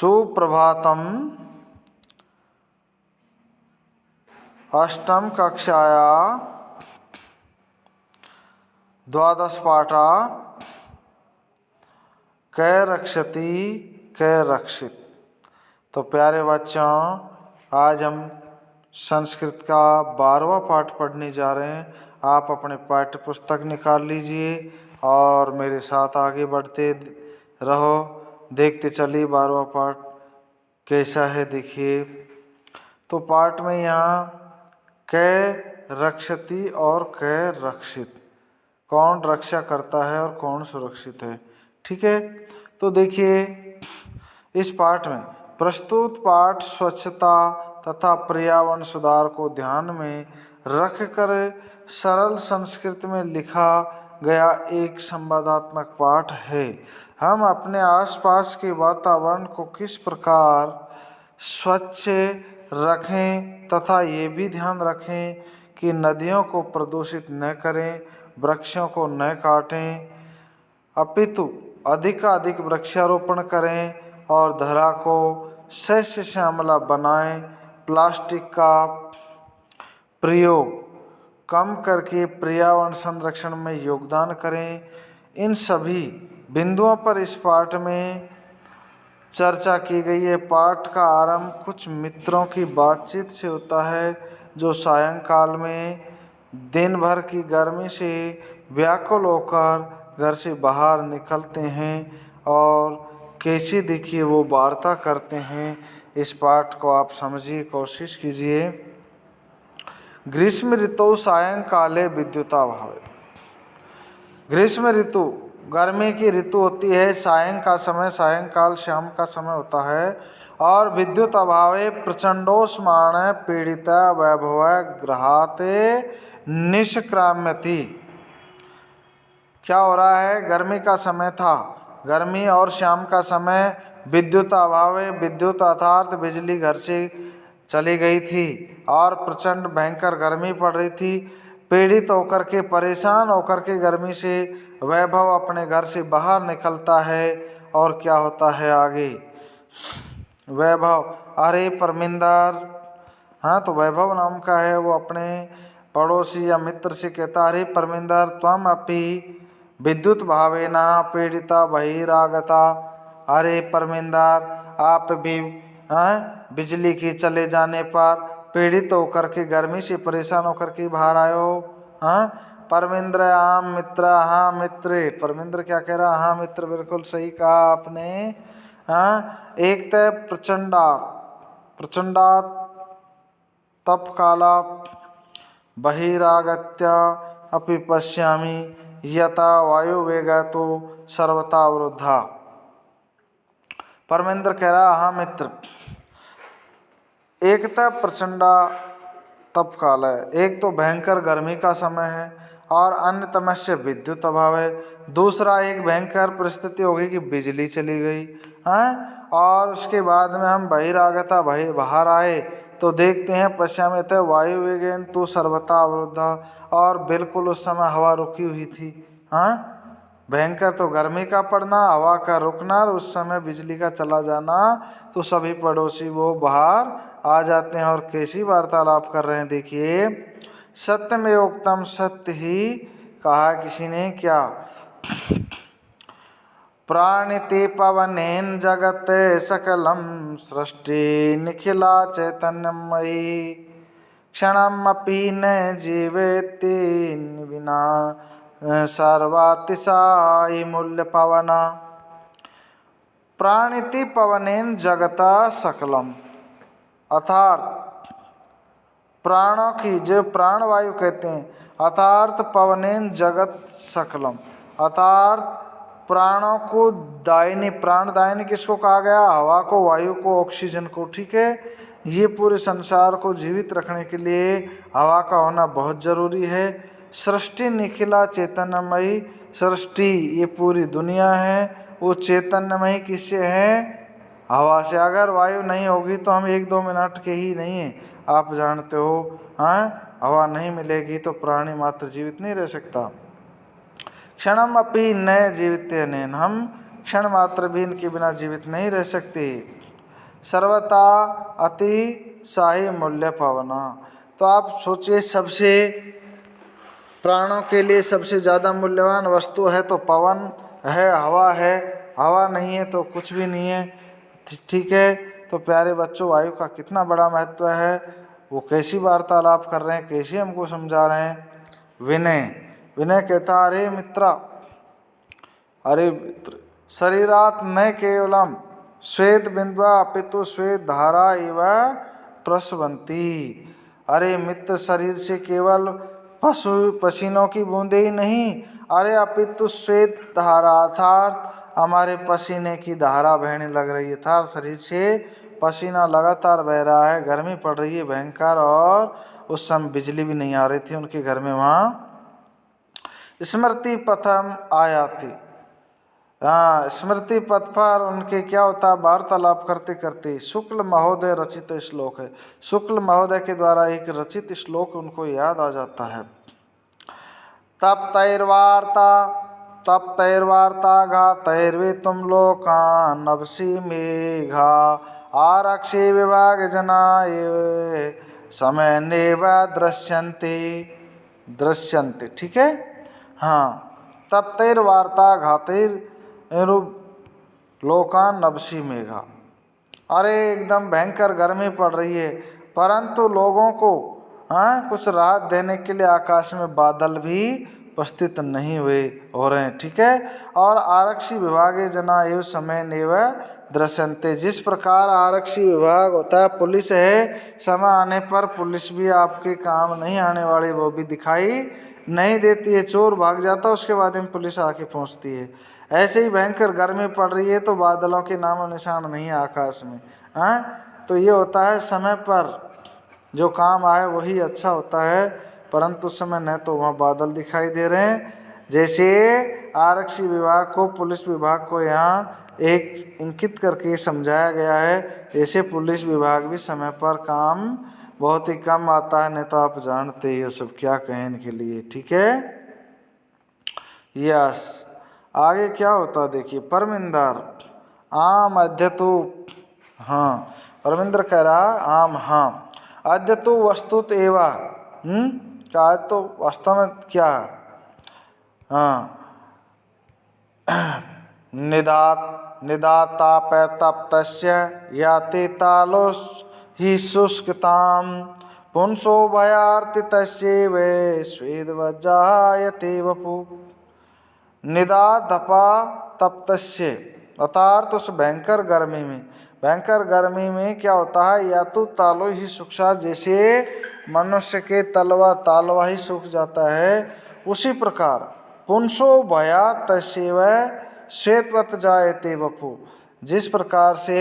सुप्रभातम। अष्टम कक्षाया द्वादश पाठा कै रक्षति कै रक्षित। तो प्यारे बच्चों, आज हम संस्कृत का 12वां पाठ पढ़ने जा रहे हैं। आप अपने पाठ्य पुस्तक निकाल लीजिए और मेरे साथ आगे बढ़ते रहो। देखते चलिए 12वां पाठ कैसा है, देखिए। तो पाठ में यहाँ कै रक्षति और कै रक्षित, कौन रक्षा करता है और कौन सुरक्षित है, ठीक है। तो देखिए, इस पाठ में प्रस्तुत पाठ स्वच्छता तथा पर्यावरण सुधार को ध्यान में रखकर सरल संस्कृत में लिखा गया एक संवादात्मक पाठ है। हम अपने आसपास के वातावरण को किस प्रकार स्वच्छ रखें तथा ये भी ध्यान रखें कि नदियों को प्रदूषित न करें, वृक्षों को न काटें, अपितु अधिकाधिक वृक्षारोपण करें और धरा को सस्य श्यामला बनाएं, प्लास्टिक का प्रयोग कम करके पर्यावरण संरक्षण में योगदान करें। इन सभी बिंदुओं पर इस पाठ में चर्चा की गई है। पाठ का आरंभ कुछ मित्रों की बातचीत से होता है जो सायंकाल में दिन भर की गर्मी से व्याकुल होकर घर से बाहर निकलते हैं और कैसे देखिए वो वार्ता करते हैं। इस पाठ को आप समझिए, कोशिश कीजिए। ग्रीष्म ऋतु सायंकाले विद्युताभावे। ग्रीष्म ऋतु गर्मी की ऋतु होती है, सायंकाल शाम का समय होता है और विद्युत अभावे प्रचंडोष्माण पीड़िता वैभव ग्रहाते निष्क्राम्यति। क्या हो रहा है, गर्मी का समय था, गर्मी और शाम का समय विद्युत अभावे, विद्युत अर्थात बिजली घर से चली गई थी और प्रचंड भयंकर गर्मी पड़ रही थी। पीड़ित होकर के, परेशान होकर के गर्मी से वैभव अपने घर से बाहर निकलता है और क्या होता है आगे। वैभव, अरे परमिंदर, हाँ तो वैभव नाम का है, वो अपने पड़ोसी या मित्र से कहता, अरे परमिंदर त्वम अपि विद्युत भावेना पीड़िता बहिरागता। अरे परमिंदर, आप भी बिजली के चले जाने पर पीड़ित होकर के, गर्मी से परेशान होकर के बाहर आए हो। परमिंद्र आम मित्र, हाँ मित्र। परमिंद्र क्या कह रहा, हाँ मित्र, बिल्कुल सही कहा आपने। एक तय प्रचंडात तप काला बहिरागत्य अपि पश्यामि यथा वायु वेगा तो सर्वथा अवरुद्धा। परमेंद्र कह रहा, हाँ मित्र, एक तो प्रचंडा तप काल है, एक तो भयंकर गर्मी का समय है और अन्य तमस्य विद्युत अभाव है। दूसरा एक भयंकर परिस्थिति होगी कि बिजली चली गई और उसके बाद में हम बहिरागता बाहर आए तो देखते हैं पश्चिम थे वायु वेगेन तो सर्वथा अवरुद्धा, और बिल्कुल उस समय हवा रुकी हुई थी। भयंकर तो गर्मी का पड़ना, हवा का रुकना और उस समय बिजली का चला जाना, तो सभी पड़ोसी वो बाहर आ जाते हैं और कैसी वार्तालाप कर रहे हैं, देखिए। सत्य में उक्तम, सत्य ही कहा किसी ने। क्या, प्राणिति पवनेन जगत सकलम सृष्टि निखिला चैतन्यमयी क्षणमपि न जीवेति विना सर्वातिशायी मूल्य पवना। प्राणिति पवनेन जगता सकलम, अर्थात प्राणों की, जो प्राणवायु कहते हैं, अर्थात पवनेन जगत सकलम, अर्थात प्राणों को दायिनी, प्राणदायिनी किसको कहा गया, हवा को, वायु को, ऑक्सीजन को, ठीक है। ये पूरे संसार को जीवित रखने के लिए हवा का होना बहुत जरूरी है। सृष्टि निखिला चैतन्यमयी, सृष्टि ये पूरी दुनिया है, वो चैतन्यमयी किससे है, हवा से। अगर वायु नहीं होगी तो हम 1-2 मिनट के ही नहीं हैं, आप जानते हो। हवा नहीं मिलेगी तो प्राणी मात्र जीवित नहीं रह सकता। क्षणम अपि न जीवित, हम क्षण मात्र भी इनके बिना जीवित नहीं रह सकते। सर्वथा अतिशाही मूल्य पवना। तो आप सोचिए, सबसे प्राणों के लिए सबसे ज़्यादा मूल्यवान वस्तु है तो पवन है, हवा है। हवा नहीं है तो कुछ भी नहीं है। ठीक है, तो प्यारे बच्चों, वायु का कितना बड़ा महत्व है, वो कैसी वार्तालाप कर रहे हैं, कैसे हमको समझा रहे हैं। विनय विनय कहता, अरे मित्र, अरे मित्र, शरीरात न केवलम श्वेत बिंदवा अपितु श्वेत धारा इव प्रस्रवन्ति। अरे मित्र, शरीर से केवल पसीनों की बूंदे ही नहीं, अरे अपितु श्वेत धारा अर्थात हमारे पसीने की धारा बहने लग रही है। अर्थात शरीर से पसीना लगातार बह रहा है, गर्मी पड़ रही है भयंकर, और उस समय बिजली भी नहीं आ रही थी उनके घर में। वहाँ स्मृति पथम आयाति, हाँ, स्मृति पथ पर उनके क्या होता है, वार्तालाप करते करते शुक्ल महोदय रचित श्लोक है। शुक्ल महोदय के द्वारा एक रचित श्लोक उनको याद आ जाता है। तप्तैर्वार्ता घातैर्वे तुम लोकान् नभसि मेघा आरक्षे विभाग जना समय नेव दृश्यन्ते। ठीक है, हाँ, तप्तैर्वार्ता घातैर लोकान् नभसि मेघा। अरे एकदम भयंकर गर्मी पड़ रही है, परंतु लोगों को कुछ राहत देने के लिए आकाश में बादल भी उपस्थित नहीं हो रहे हैं। ठीक है, और आरक्षी विभागे जना एवं समय नेव दृश्यन्ते। जिस प्रकार आरक्षी विभाग होता है, पुलिस है, समय आने पर पुलिस भी आपके काम नहीं आने वाली, वो भी दिखाई नहीं देती है। चोर भाग जाता है, उसके बाद में पुलिस आके पहुंचती है। ऐसे ही भयंकर गर्मी पड़ रही है तो बादलों के नामो निशान नहीं है आकाश में। तो ये होता है, समय पर जो काम आए वही अच्छा होता है, परंतु समय न तो वहाँ बादल दिखाई दे रहे हैं। जैसे आरक्षी विभाग को पुलिस विभाग को यहाँ एक इंकित करके समझाया गया है, ऐसे पुलिस विभाग भी समय पर काम बहुत ही कम आता है, नहीं तो आप जानते ही हो सब क्या कहें इनके लिए। ठीक है, यस। आगे क्या होता देखिए, परमिंदर आम अध्यतु, हाँ, परमिंदर कह रहा आम, हाँ, अध्यतु वस्तुत एवा, क्या तो वास्तव में क्या है, हाँ, निदातापतप्तस्य याति तालोस ही शुष्कताम पुंसो भयार्तितस्यैव स्वेदवज्जायते वपु। निदाधपा तप्तस्य अर्थात उस भयंकर गर्मी में क्या होता है, या तो तालो ही सूखा, जैसे मनुष्य के तालवा ही सूख जाता है, उसी प्रकार पुंसो भया तस्यैव श्वेतवत जायते वपु। जिस प्रकार से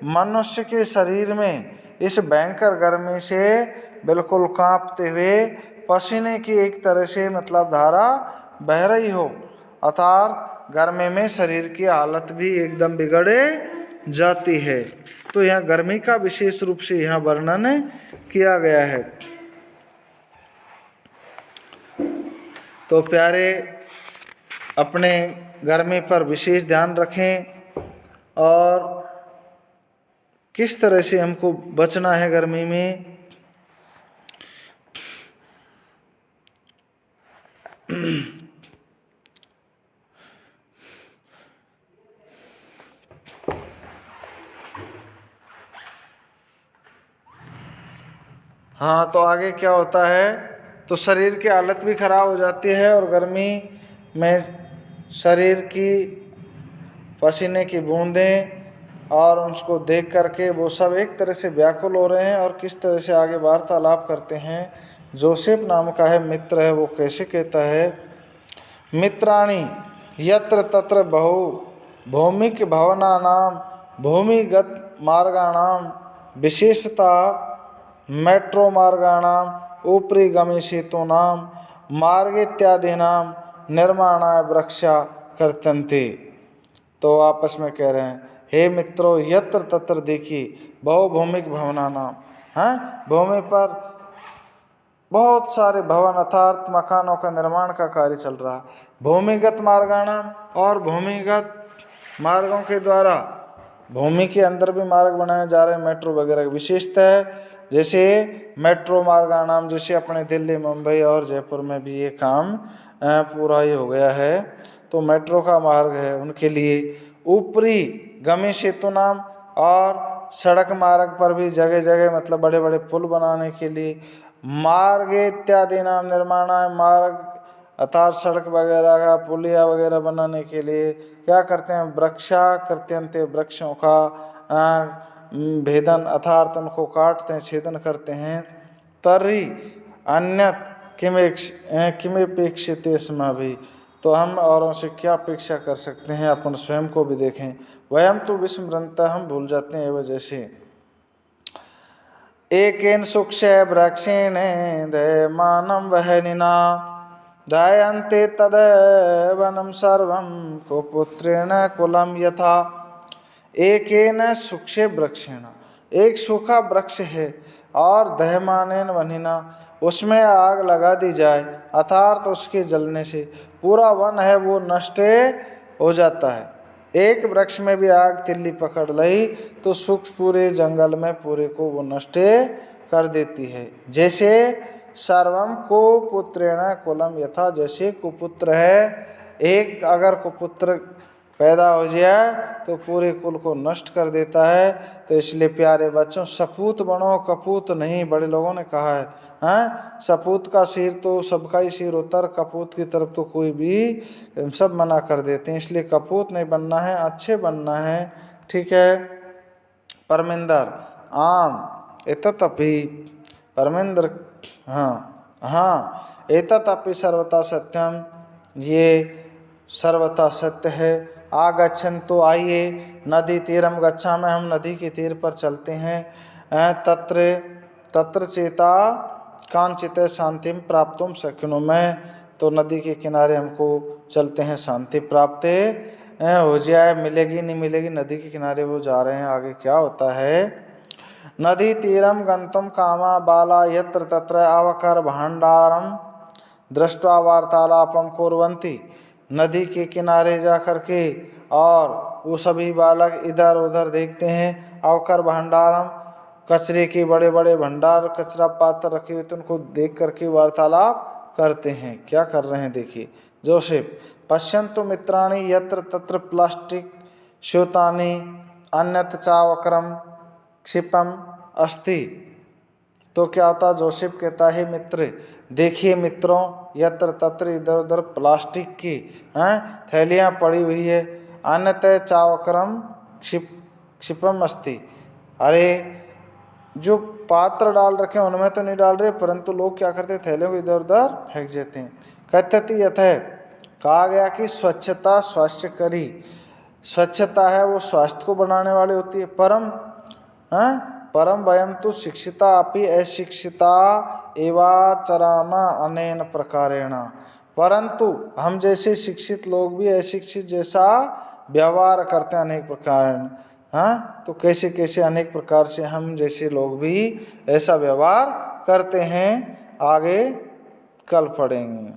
मनुष्य के शरीर में इस भयंकर गर्मी से बिल्कुल कांपते हुए पसीने की एक तरह से मतलब धारा बह रही हो, अर्थात गर्मी में शरीर की हालत भी एकदम बिगड़े जाती है। तो यहाँ गर्मी का विशेष रूप से यहाँ वर्णन किया गया है। तो प्यारे, अपने गर्मी पर विशेष ध्यान रखें और किस तरह से हमको बचना है गर्मी में। हाँ, तो आगे क्या होता है, तो शरीर की हालत भी खराब हो जाती है, और गर्मी में शरीर की पसीने की बूंदें और उसको देख करके वो सब एक तरह से व्याकुल हो रहे हैं। और किस तरह से आगे वार्तालाप करते हैं, जोसेफ नाम का है मित्र है, वो कैसे कहता है, मित्राणि यत्र तत्र बहु भौमिक भवनानाम भूमिगत मार्गाणाम विशेषता मेट्रो मार्गाणाम ऊपरी गमी सेतूनाम मार्ग इत्यादीनाम निर्माणाय वृक्षा कर्तन्ते। तो आपस में कह रहे हैं, हे मित्रों, यत्र तत्र देखिए बहुभौमिक भवनानाम, भूमि पर बहुत सारे भवन अर्थात मकानों का निर्माण का कार्य चल रहा है। भूमिगत मार्गाणाम, और भूमिगत मार्गों के द्वारा भूमि के अंदर भी मार्ग बनाए जा रहे हैं मेट्रो वगैरह। विशेषतः जैसे मेट्रो मार्गाणाम, जैसे अपने दिल्ली, मुंबई और जयपुर में भी ये काम पूरा ही हो गया है। तो मेट्रो का मार्ग है उनके लिए। ऊपरी गमी सेतु नाम, और सड़क मार्ग पर भी जगह जगह मतलब बड़े बड़े पुल बनाने के लिए। मार्ग इत्यादि नाम निर्माणाय, मार्ग अर्थात सड़क वगैरह का, पुलिया वगैरह बनाने के लिए क्या करते हैं, वृक्षा कृत्यंते, वृक्षों का भेदन अर्थात उनको काटते हैं, छेदन करते हैं। तर्हि अन्यत किमेपेक्षिते स्म भी, तो हम औरों से क्या अपेक्षा कर सकते हैं, अपन स्वयं को भी देखें। वयम तो विस्मृतः, हम भूल जाते हैं एवं जैसे। एकेन सुक्षय वृक्षेण दयमानं वहनिना दायन्ते तदैवनं सर्वं कुपुत्रेण कुलं यथा। एकेन सुक्षय वृक्षेण, एक सूखा वृक्ष है, और दहमानेन वनिना, उसमें आग लगा दी जाए, अर्थात उसके जलने से पूरा वन है वो नष्ट हो जाता है। एक वृक्ष में भी आग तिल्ली पकड़ लई तो सूख पूरे जंगल में पूरे को वो नष्ट कर देती है। जैसे सर्वम कुपुत्रेण कुलम यथा, जैसे कुपुत्र है, एक अगर कुपुत्र पैदा हो जाए तो पूरे कुल को नष्ट कर देता है। तो इसलिए प्यारे बच्चों, सपूत बनो कपूत नहीं, बड़े लोगों ने कहा है। हैं, सपूत का सिर तो सबका ही सिर होता है, कपूत की तरफ तो कोई भी, सब मना कर देते हैं। इसलिए कपूत नहीं बनना है, अच्छे बनना है, ठीक है। परमिंदर आम एतदपि, परमिंदर हाँ एतदपि सर्वथा सत्यम, ये सर्वथा सत्य है। आगच्छन, तो आइए, नदी तीरम गच्छामि, हम नदी के तीर पर चलते हैं। तत्र तत्र चेता कांचित शांतिम प्राप्तुम शक्नुमः, तो नदी के किनारे हमको चलते हैं, शांति प्राप्त हो जाए। मिलेगी नहीं मिलेगी, नदी के किनारे वो जा रहे हैं, आगे क्या होता है। नदी तीरम गंतुम कामा बाला यत्र तत्र अवकर भांडारम दृष्ट्वा वार्तालापम कुर्वन्ति, नदी के किनारे जा कर के और वो सभी बालक इधर उधर देखते हैं। अवकर भंडारम, कचरे के बड़े बड़े भंडार, कचरा पात्र रखे हुए, तो उनको देख करके वार्तालाप करते हैं। क्या कर रहे हैं देखिए। जोसेफ, पश्यन्तु मित्राणि यत्र तत्र प्लास्टिक स्यूतानि अन्यत चावक्रम क्षिपम अस्ति। तो क्या होता, जोसेफ कहता है मित्र, देखिए मित्रों, यत्र तत्र इधर उधर प्लास्टिक की थैलियाँ पड़ी हुई है। अन्यतः चावक्रम क्षिपम अस्ति, अरे जो पात्र डाल रखे हैं उनमें तो नहीं डाल रहे, परंतु लोग क्या करते हैं, थैलियों को इधर उधर फेंक देते हैं। कथ्यति यथै, कहा गया कि स्वच्छता स्वास्थ्य करी, स्वच्छता है वो स्वास्थ्य को बढ़ाने वाली होती है। परम वयम तो शिक्षिता अपि अशिक्षिता एवाचरामा अनेन प्रकारेण, परंतु हम जैसे शिक्षित लोग भी अशिक्षित जैसा व्यवहार करते हैं अनेक प्रकार। तो कैसे कैसे अनेक प्रकार से हम जैसे लोग भी ऐसा व्यवहार करते हैं, आगे कल पढ़ेंगे।